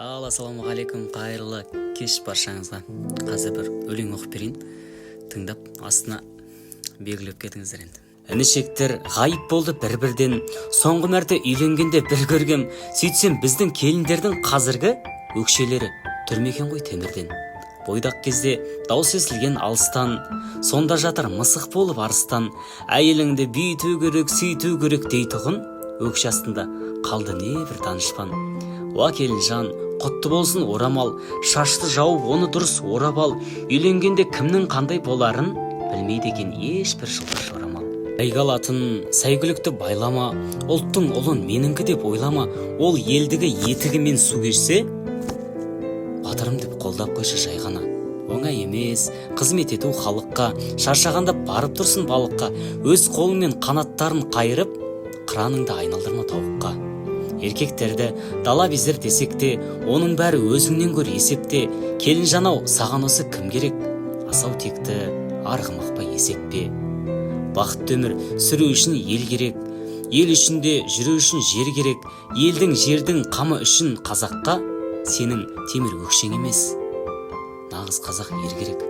Ассалаумағалейкум, қайырлы кеш баршаңызға. Қазір бір өлең оқып берейін, тыңдап астына белгілеп кетіңіздер енді. Інішектер ғайып болды бір-бірден, соңғы мәрте үйленгенде бір көргем, сөйтсем біздің келіндердің қазіргі өкшелері түрмекен ғой темірден. Бойдақ кезде дауыс естілген алыстан, сонда жатыр мысық болып арыстан, әйеліңді бүйту керек, сөйту керек дейтұғын, өкше астында қалды не бір данышпан. Уа келінжан, құтты болсын орамал, шашты жауып оны дұрыс орап ал, үйленгенде кімнің қандай боларын білмейді екен ешбір жылдар жорамал. Айгалатын сәйгүлікті байлама, ұлттың ұлын меніңкі деп ойлама, ол елдігі етігімен су кешсе, батырым деп қолдап қойшы жай ғана. Оңай емес, қызмет ету халыққа, шаршағанда барып тұрсын балыққа, өз қолымен қанаттарын қайырып, қыраныңды айналдырма тауыққа. Еркектерді дала безер десек те, оның бәрі өзіңнен көр есепте. Келінжан ау, саған осы кім керек? Асау текті арғымақ па есек пе? Бақытты өмір сүру үшін ел керек, ел үшінде жүру үшін жер керек. Елдің жердің қамы үшін қазаққа сенің темір өкшең емес, нағыз қазақ ер керек.